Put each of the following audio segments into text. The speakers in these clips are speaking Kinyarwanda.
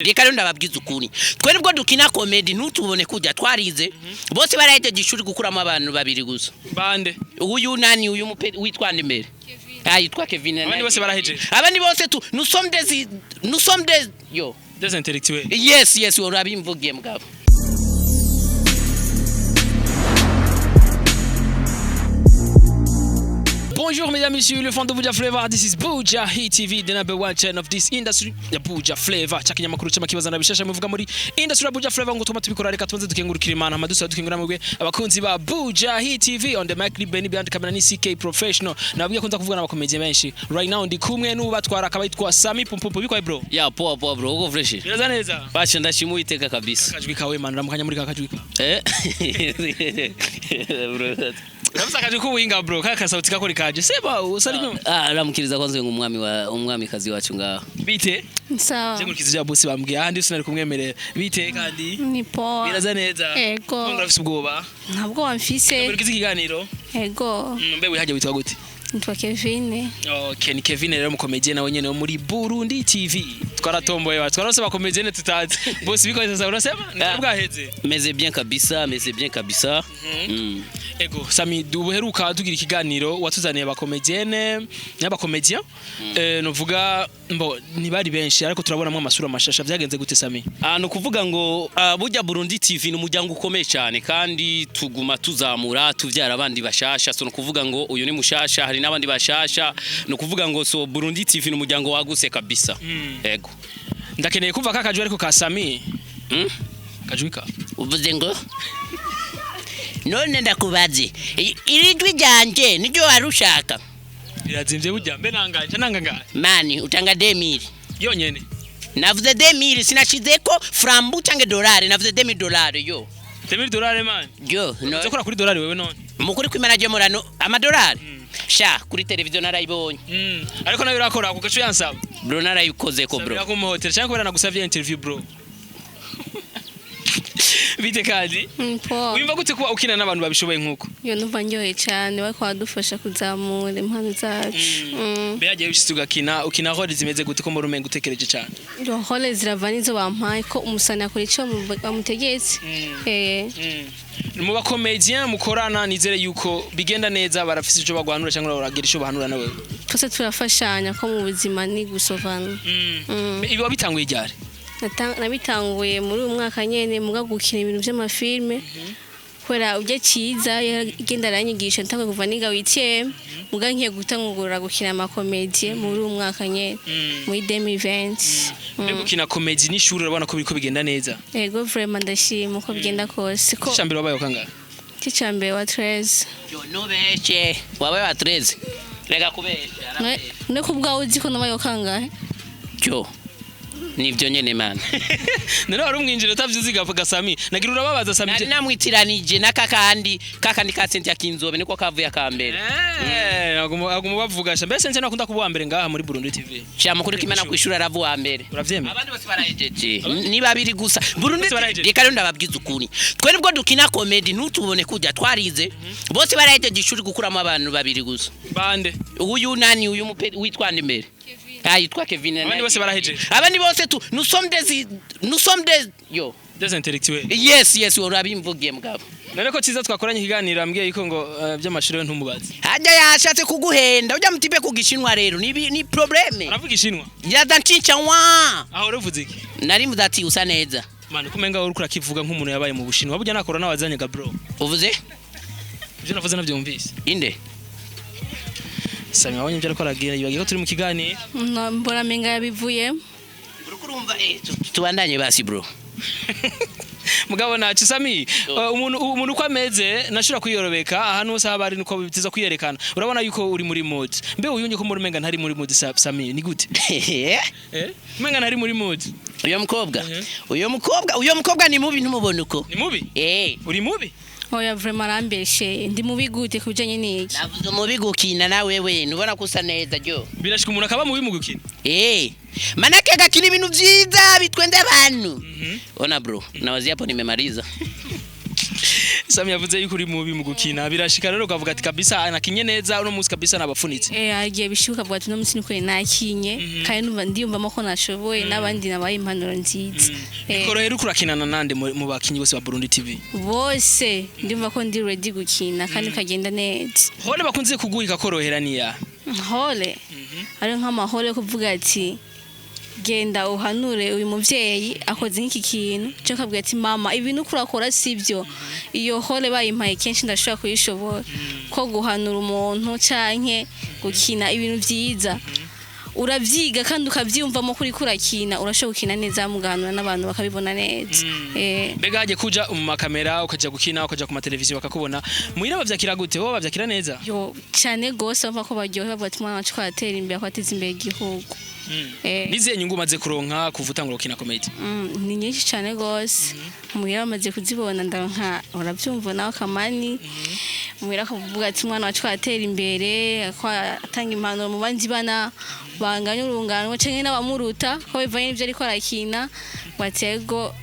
Reka rero ndababwiza ukuri twere bwo dukina comedy ntutubone kujya twarize bose baraje gishuri gukuramo abantu babiri gusa bande uyu nani uyu witwa Ndembere yitwa Kevin abandi bose barahejeje abandi bose nous sommes des intellectuels yes urabimvugiye mugabo. Bonjour mesdames et messieurs, le fan de Buja Flavor. This is Buja Hit TV, the number one channel of this industry. The Buja Flavor. Chakanya makuru chama kibaza na bishasha muvuga muri industry ya Buja Flavor ngo tuma tubikora reka tubanze dukengurukira Imana madusa dukengura mwebwe abakunzi ba Buja Hit TV on the mic Benny behind camera ni CK professional. Nabwiye kunza kuvuga n'abakomeye benshi. Right now ndi kumwe n'ubatwara akabayitwa Sami Pumpumpu bikwaye bro. Ya poa bro, uko fresh. Biraza neza. Bacha ndashimu iteka kabisa. Kajwi kawe man ramukanya muri kakajwi ka. Bro. Ramsa kajwi kuwinga bro kaka sauti kako likaje. Seba usalimu. Aramukiriza kwanze umwami kazi wacu ngaho. Bite? Sawa. Jengurikiza ja boss bambwiye ahandi sinari kumwemerera. Bite kandi? Ni poa. Biraza neza. Ego. Ngurafise ubwoba. Ntabwo wamfise. Burikiza ikiganiro. Ego. Mbe wihaje witwa gute? Nitwa Kevin. Okay, ni Kevin rero mukomediye nawe nyene muri Burundi TV. Twaratomboye wa twarose bakomediye tutazi. Boss biko sasa urasema? Ndabwaheze. Meze bien kabisa. Ego, Sami duheruka tugira ikiganiro watuzaniye abakomedienne n'abakomedian. Novuga mbo nibari benshi ariko turabonamo amasura mashasha vyagenze gute Sami? No kuvuga ngo burya Burundi TV n'umuryango ukomeye cyane kandi tuguma tuzamura tuvyara abandi bashasha so no kuvuga ngo uyu ni mushasha hari n'abandi bashasha no kuvuga ngo so Burundi TV n'umuryango waguse kabisa. Ego. Ndakeneye kumva kakajwe ariko ka Sami. Kajwika. Uvuze ngo none ndakubaze irijwi ryanje niryo warushaka birazimvye burya mbe nanga mani utanga 2000 yonyene navuze 2000 sinashizeko frambu cyangwa dolari navuze $2000 yo $20 man yo no uzakora kuri dolari wewe none mukuri kwimanaje murano amadolari sha kuri televiziyo narayibonye ariko nayo urakora ku gacu yansaba bro narayikoze ko bro sabira mu hotel cyangwa kubera nagusavye interview bro Bite kazi? Poa. Wimva gute kuba ukina n'abantu babishoboye nkuko? Yo numva nyoye cyane bako badufasha kuzamura impano zacu. Beyagiye bishitse ukina hole zimeze gute ko muri umenga utekereje cyane? Yo hole ziravanizo bampaye ko umusana akora ico bamutegetse. Mu bakomedian mukorana nizere yuko bigenda neza barafise ico bagwanura cyangwa baragira ico bahanura nawe. Twese turafashanya ko mu buzima ni gusovana. Ibi wabitanguye ryari? Nabitanguye muri uyu mwaka nyene muga gukina ibintu by'amafilme kwera uje ciza yagenda aranyigisha ntango kuva niga witiye muga nkiye gutangura gukina amakomedie muri uyu mwaka nyene muri 2020 mbe gukina comedy n'ishuri urabona ko biriko bigenda neza ego vraiment ndashima uko bigenda kose ko cyambere wabaye kanga cyambere wa 13 yo nubeshe wabaye wa 13 rega kubesha ne kubwa uzi ko nabaye kanga yo nivyo nyene man nero ari umwinjiro utavyuzi Sami nagira urababaza Sami nari namwitiranije nakakandi ka Cynthia Kinzobe niko kavuye akambere aguma bavugasha mbese nse nakunda kuba mbere ngaha muri Burundi TV cyama kuri kimana kwishura aravu wa mbere uravyemera abandi bose barahejeje ni babiri gusa Burundi reka rero ndababwiza ukuri twere bwo dukina comedy ntutubone kujya twarize bose barahejeje gishuri gukuramo abantu babiri gusa bande uyu nani uyu witwa Ndembere yitwa Kevin abandi bose barahejeje abandi bose nous sommes des intellectuels yes urabimvugiye mugabo none ko ciza twakoranye ikiganiro ambwiye yuko ngo by'amashuri ntumubazi hajya yashatse kuguhenda ujya mutipe kugishinwa rero ni probleme aravuga ishinwa yadancinca wa aho uruvuze iki nari mudati usa neza mane kumenga uri kurakivuga nk'umuntu yabaye mu bushinwa burya nakora n'abazanye bro uvuze ibyo navuze nabyumvise inde Sami wabonye ibyo ariko aragira yibagiye ko turi mu kiganiro mbona menga yabivuye urumva tubandanye basi bro mugabo nacu Sami umuntu uko ameze nashura kwiyorobeka ahantu hose habari nuko bitiza kwiyerekana urabona yuko uri muri mood mbe uyunye ko muri menga ntari muri mood Sami ni gute menga ntari muri mood uyo mukobwa ni mubi ntumubona uko ni mubi uri mubi oya vraiment arambeshe ndi mubi gute kubijanye n'iki navuze mubi gukina na wewe nubona kusa neza ryo birashika umuntu akaba mubi mu gukina manake gakina ibintu vyiza bitwende abantu ona bro nawazi hapo nimemaliza Sami yavuze yuko uri mubi mu gukina birashika rero ukavuga ati kabisa anakinye neza uno munsi kabisa nabafunitse agiye bishuka bwa tuno munsi niko nakinye kandi numva ndiyumvamo ko nashoboye n'abandi nabaye impanuro nziza korohera ukurakinana nande mu bakinyi bose ba Burundi TV bose ndumva ko ndi ready gukina kandi kagenda neza hole bakunze kuguhika korohera niya hole ari nk'amahole kuvuga ati genda uhanure uyu muvyeyi akoze nk'iki kintu cyo kabwira ati mama ibintu kurakora sivyo iyo hole bayimpaye kenshi ndashobora kuyishobora ko guhanura umuntu canke gukina ibintu vyiza urabyiga kandi ukavyumvamo kuri kurakina urashobora gukina neza mugahanura n'abantu bakabibona neza mbega haje kuja mu makamera ukaja gukina ukaja ku mateleviziyo bakakubona muhira bavyakira gute bo bavyakira neza yo cyane gose bava ko baryohe bavuga ati mwana wacu twatera imbere kwateza imbere igihugu nizihe nyungu umaze kuronka kuvutangura gukina comedy ni nyinshi cyane gose muhira bamaze kuzibona ndaronka urabyumva nawe kamani muhira kuvuga ati mwana wacu twatera imbere atanga impanuro mu bandi bana banganya urungano canke n'abamuruta ko bivanye n'ivyo ariko arakina batego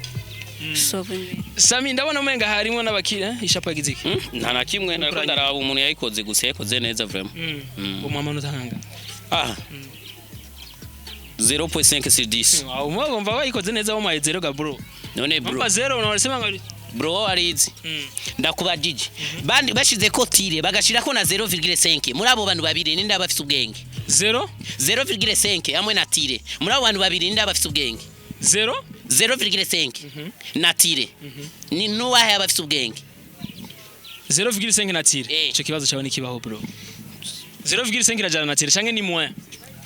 Sami ndabona umenga harimo n'abakira ishapo yagize iki nta na kimwe nariko ndaraba umuntu yayikoze gusa yakoze neza vraiment umwamanota hanga 0.5 sur 10 umwagomba wayikoze neza wo maye 0 ga bro none bro umva 0 unasema ngari bro arizi ndakubajije bandi bashize ko tire bagashira ko na 0.5 muri abo bantu babiri ninde abafite ubwenge 0.5 amwe na tire muri abo bantu babiri ninde abafite ubwenge 0.5 na tire ni nuwahe abafite ubwenge 0.5 na tire ico kibazo cyawe ni kibaho bro 0.5 irajana na tire canke ni moins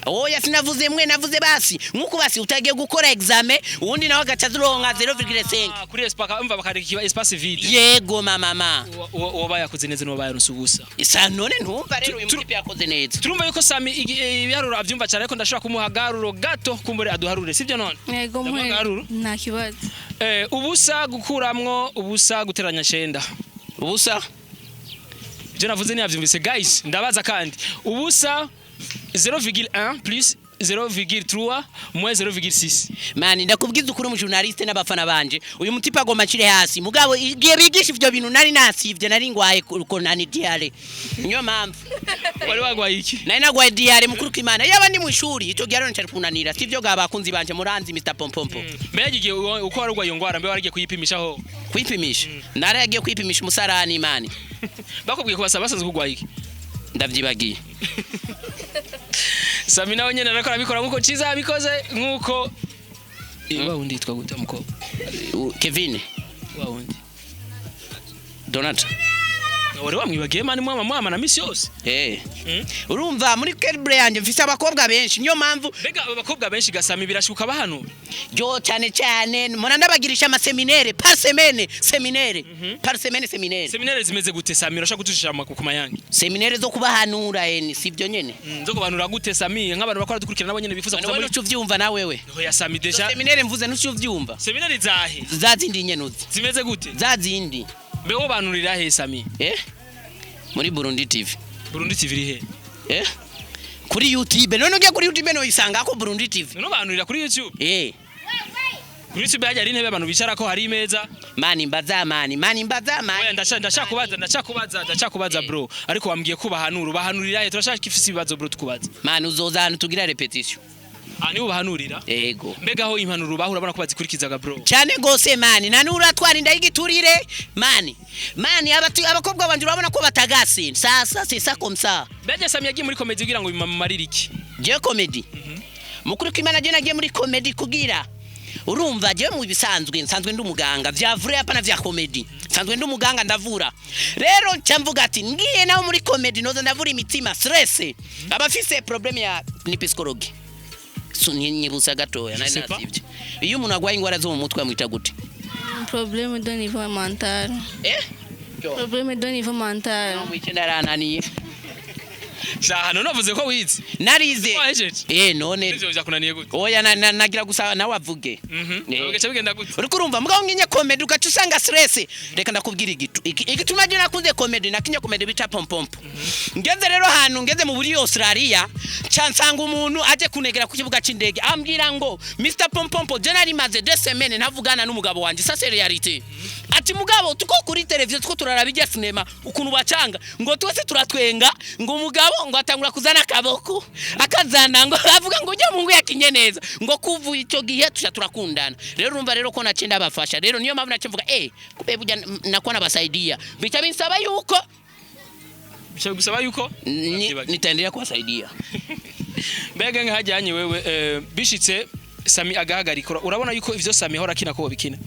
oya sinavuze mwe navuze basi nkuko basi utagiye gukora examen ubundi nawe agacazuronka 0.5 kuri espace umva bakareka espace vide yego mama woba yakoze neza no bayaronse ubusa isa none ntumva rero uyu mutipe yakoze neza turumva yuko Sami ibiharuro avyumva cyane ariko ndashaka kumuhagaruro gato kumbure aduharure sivyo none yego mwe nta kibazo ubusa gukuramwo ubusa guteranya 9 ubusa je navuze ni yavyumvise guys ndabaza kandi ubusa 0,1 plus 0,3 moins 0,6 mani ndakubwiza ukuri mu journaliste n'abafana banje uyu mutipa agoma cire hasi mugabo igiye bigisha ivyo bintu nari nasivye nari ngwaye ko nani diare niyo mpamvu wari wagwaye iki nari nagwaye diare mukuru kw'Imana yaba ni mu ishuri ico gihe rero ncari kunanira sivyo ga bakunzi banje muranzi Mr Pompompo mbega igihe uko warugwaye iyo ngwara mbe waragiye kuyipimishaho kwipimisha nari yagiye kwipimisha umusarani imani bakubwiye ko basanzwe kugwaye iki ndavyibagiye Sami nawe nyene nakora bikora nkuko ciza bikoze nkuko wa undi yitwa gute mukobwa Kevin wa undi Donat wari wamwibagiye mani mwama na misi yose urumva muri Kelbre yanje mfise abakobwa benshi niyo mpamvu bega abakobwa benshi gasami birashuka bahano jo cyane mona ndabagirisha ama seminaire par semaine seminaire zimeze gute Sami urashaka gutushira ku mayangi seminaire zo kubahanura sivyo nyene zo kubanura gute Sami nk'abantu bakora dukurikirana nabo nyene bifuza kuza muri cyo vyumva na wewe ya Sami deja seminaire mvuze n'cyo vyumva seminaire zahe zazindi nyenuzi zimeze gute zazindi mbe banurira he Sami muri Burundi TV rihe kuri YouTube none ugiye kuri YouTube no isanga ko Burundi TV no banurira kuri YouTube kuri YouTube hajya ari intebe abantu bicara ko hari imeza mani mbaza oya ndashakubaza bro ariko wambwiye ko bahanurira he turashaka ifisi ibibazo bro tukubaza mani uzoza hano tugira repetition ani ubahanurira yego mbega ho impanuro bahura urabona ko bazikurikizaga bro cyane gose mani nanura twarinda igiturire mani abakobwa banje urabona ko batagase sasa c'est ça comme ça mbega Sami yagiye muri comedy kugira ngo bimamarire iki je comedy mukuru kw'Imana je nagiye muri comedy kugira urumva je mu bisanzwe nsanzwe ndumuganga vya vrai hapana vya comedy nsanzwe ndumuganga ndavura rero cyamvuga ati ngiye nawo muri comedy noza ndavura imitima stress abafise problem ya ni psychologue nyibusa gatoya nari nasivye iyo umuntu agwaye ingwara zo mu mutwe amwita gute problème de niveau mental problème de niveau mental no mwikenda rananiye Shahano navuze ko wize narize none ivyo byakunaniye gute oya nagira gusa nawe avuge oge cyabigenda gute uri kurumva mbwa nginye comedy ugaca usanga stress reka ndakubwira igituma je nakunze comedy nakinye comedy bita pompompo ngeze rero hanu ngeze mu buri Australia cansanga umuntu aje kunegera ku kibuga c'indege ambwira ngo Mr Pompompo je nari maze 2 semaines ntavugana n'umugabo wanje ça c'est réalité ati mugabo tuko kuri televiziyo tuko turarabijya sinema ukuntu bacanga ngo twese turatwenga ngo umugabo ngo atangura kuzana akaboko akazana ngo avuga ngo ujya mu ngo yakinye neza ngo kuvu icyo gihe tusha turakundana rero urumva rero ko nace ndabafasha rero niyo mpamvu nace mvuga kube bujya nakona abasaidia bica binsaba yuko nitaendelea kuwasaidia mbega nkahajyanye wewe bishitse Sami agahagarika urabona yuko ivyo Sami hora kina ko bikina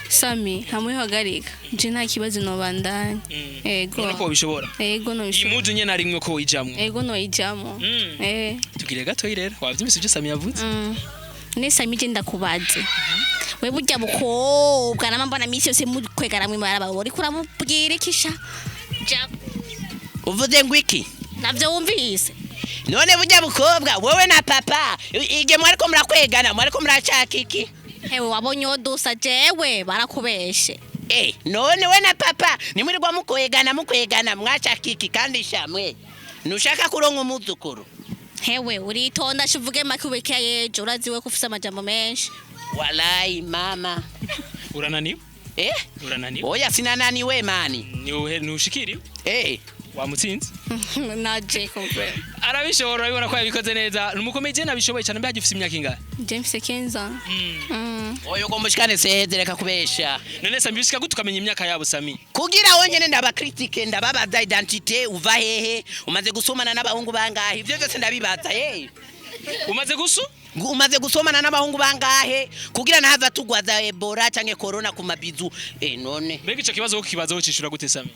Sami hamwe hagarika nje nta kibazo no bandanye ego nako bishobora ego no bishobora imudu nye narimwe ko wijamwe ego no ijamo tugire gato rero wavyimise byo Sami yavuze ne Sami je ndakubaze we burya bukobwa namambona misi yose mukwegara mwe maraba uri kurabubwira kisha uvuze ngwiki navyo wumvise none burya bukobwa wowe na papa ige mwariko murakwegana mwariko murashaka iki hewe wabonye odusa jewe barakubeshe none we na papa nimurirwa mukwegana mwashaka iki kandi shamwe nushaka kuronka umuzukuru hewe uritonda shuvuge makubeke yejo uraziwe kufisa amajambo menshi walai mama urananiwe urananiwe oya sinananiwe mani ni ushikiri wamutsinze na Jacob arabishobora bibona ko yabikoze neza numukomeje nabishoboye cyane mbe agifite imyaka ingahe James Kenza oyo gomushikane sezereka kubesha none Sami bishika gutukamenya imyaka yabo Sami kugira wonyene ndabakritike ndababaza identité uva hehe umaze gusomana n'abahungu bangahe ivyo byose ndabibaza umaze gusomana n'abahungu bangahe kugira nahava tugwaza Ebola canke corona ku mabizu none mbega ico kibazo ukibazo cishura gute Sami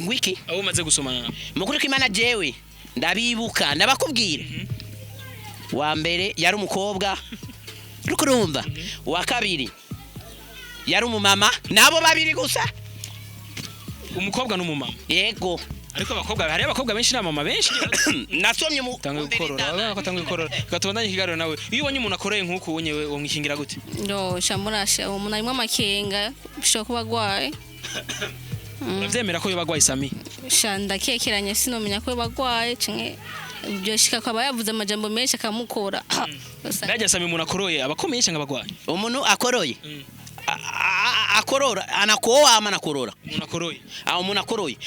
wiki abo umaze gusomana mukuru kimana jewe ndabibuka ndabakubwira wa mbere yari umukobwa rukurumva wa kabiri yari umumama nabo babiri gusa umukobwa n'umumama yego ariko abakobwa hari abakobwa benshi n'amama benshi nasomye mu tango gukorora tango gukorora gatondanye kigariro nawe iyo ubonye umuntu akoreye nkuko ubonye we umwikingira gute shamurasha umuntu arimo amakenga bishobora kuba agwaye uravyemera ko yobagwaye Sami shanda kekeranya sinomenya ko yobagwaye canke byo shika kwaba yavuze amajambo menshi akamukora najya Sami umuntu akoroye abakomeye cyangwa abagwaye umuntu akoroye akorora anakoa ama nakorora umuntu akoroye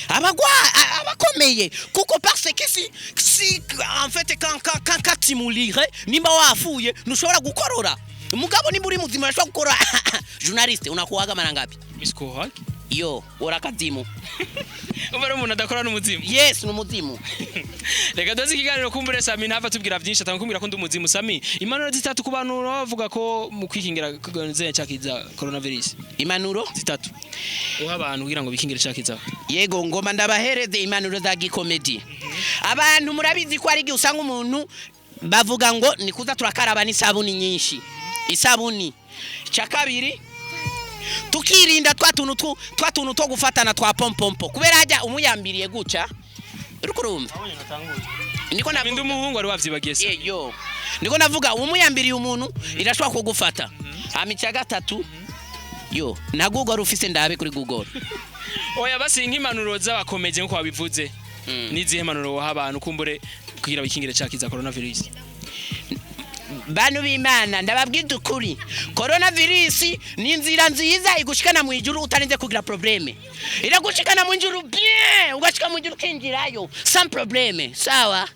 abakomeye kuko parce que si en fait quand timulire nimba wafuye nushobora gukorora umugabo nimba uri muzima ashobora gukora journaliste unakuwaga marangapi miskohag yo urakazimu ubara umuntu adakora n'umuzimu yes n'umuzimu reka dozi kiganiro kumbure Sami ntava tubwira byinshi atakumbwira ko ndi umuzimu Sami impanuro zitatu ku bantu bavuga ko mu kwikingira kuganze cyakiza coronavirus impanuro zitatu uha abantu kugira ngo bikingire cyakiza yego ngoma ndabahereze impanuro za gikomedi abantu murabizi ko ari gihe usanga umuntu bavuga ngo nikuza turakaraba n'isabuni nyinshi isabuni cyakabiri tukirinda twatuntu to gufatana twa pompompo kubera hajya umuyambiriye guca urukurumva niko nabindi umuhungu ari wavyibagiye se yo niko navuga umuyambiriye umuntu irashwa kugufata amica gatatu yo na Google ufise ndabe kuri Google oya basi nk'impanuro z'abakomeje nko wabivuze nizihe mpanuro waha abantu kumbure kugira bikingire cyakiza coronavirus bantu b'Imana ndababwira ukuri coronavirus ni inzira nziza igushikana mu ijuru utarinze kugira probleme iragushikana mu ijuru bien ugashika mu ijuru kinjirayo sans probleme sawa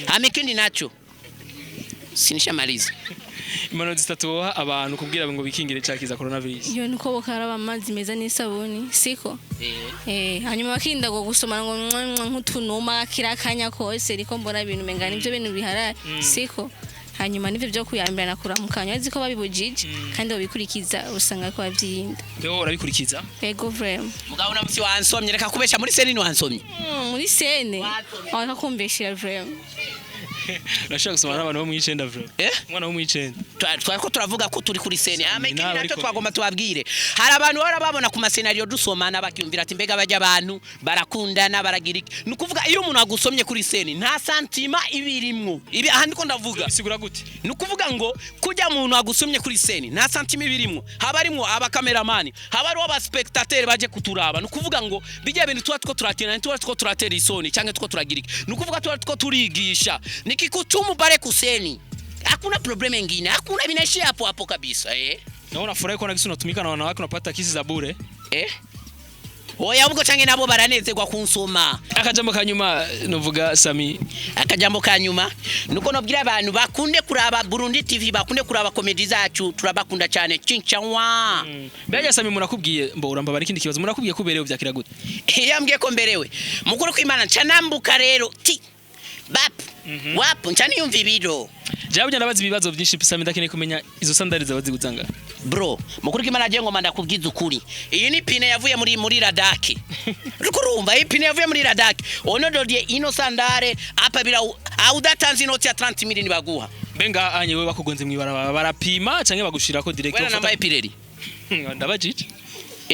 amekindi nacho sinishamaliza imano zitatu abantu kubwira ngo bikingire cyakiza coronavirus yo nuko bokaraba amazi meza n'isabuni siko hanyuma bakinda go gusomana ngo nk'utunuma kirakanya kose riko mbona ibintu mengana ivyo bintu bihara siko hanyuma nivyo byo kuyambira nakuramukanya azi ko babibujije kandi babikurikiza usanga ko bavyinda byo urabikurikiza ego vrem mugabo namusi wansomye reka kubesha muri sene ni wansomye muri sene akakumbeshira vrem nashaka gusoma n'abantu bo mu icenda vrem mwana wo mu icenda twako turavuga ko turi kuri sene amekini nato twagomba tubabwire hari abantu bara babona ku masenario dusomana bakiyumvira ati mbega bajya abantu barakundana baragirika nukuvuga iyo umuntu agusomye kuri sene nta santima ibirimwo ibi aha ndiko ndavuga bisigura gute nukuvuga ngo kujya umuntu agusomye kuri sene nta santima ibirimwo habarimwo aba cameraman habari aba spectateur baje kuturaba nukuvuga ngo bijya bintu tuba turatena tuba turatera isoni cyangwa tuba turagirika nukuvuga tuba turigisha nikikuchumu bare kuseni hakuna probleme ngine hakuna binaishia hapo kabisa naona furahi kuona kisi unatumika na wanawake unapata kisi za bure. Oya ubwo canke nabo baranezerwa kunsoma. Akajambo kanyuma novuga Sami. Akajambo kanyuma nuko nobwira abantu bakunde kuraba Burundi TV, bakunde kuraba comedy zacu, turabakunda cyane cinchanwa. Mbega Sami murakubwiye mbo uramba bari kindi kibazo murakubwiye kuberewe vyakira gute? Yambwiye ko mberewe. Mukuru kwimana canambuka rero. Ti. Bap. Wapo ncaniyumva ibiro. Jabu ndabaza ibibazo byinshi Sami ndakeneye kumenya izo sandali zabazi gutanga. Bro, mukuru kimana je ngoma ndakubwiza ukuri. Iyi ni pine yavuye muri radake. Rukurumva iyi pine yavuye muri radake. Ono dodie ino sandare apa bila audatanze inoti ya 30 miliyoni baguha. Benga anye we bakugonze mwibara barapima canke bagushirako direct. Wala namba epireri. Ndabajije.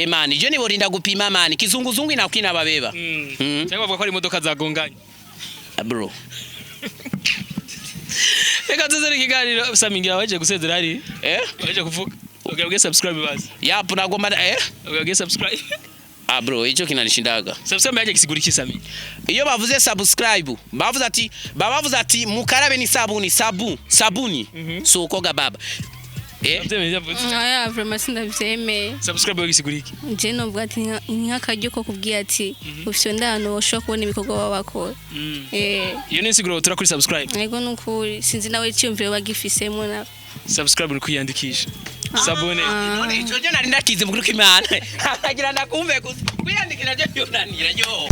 Mani je niborinda gupima mani kizunguzungu inakina babeba. Cyangwa bavuga ko ari imodoka zagonganye. Bro. Eka tuzere kiganiro Sami ngira waje gusezera ari? Waje kuvuga. Ugabwe subscribe bazi. Yapo nagomba Ugabwe subscribe. Bro, icho kinanishindaga. Subscribe yaje kisigura iki Sami? Iyo bavuze subscribe, bavuze ati mukarabe ni sabuni. So koga baba. Aya vraiment sindavyemeye. Subscribe yagisigura iki? Je novuga ati nk'akaryo ko kubwiye ati ufite ndano ushobora kubona ibikorwa babakora. Iyo ni insiguro tura kuri subscribe. Yego nukuri sinzi nawe cyumvire bagifisemo na. Subscribe uri kwiyandikisha. Sabone. None ico je nari ndakize mukuru kimana. Agira ndakumve kwiyandikira je yonanira yo.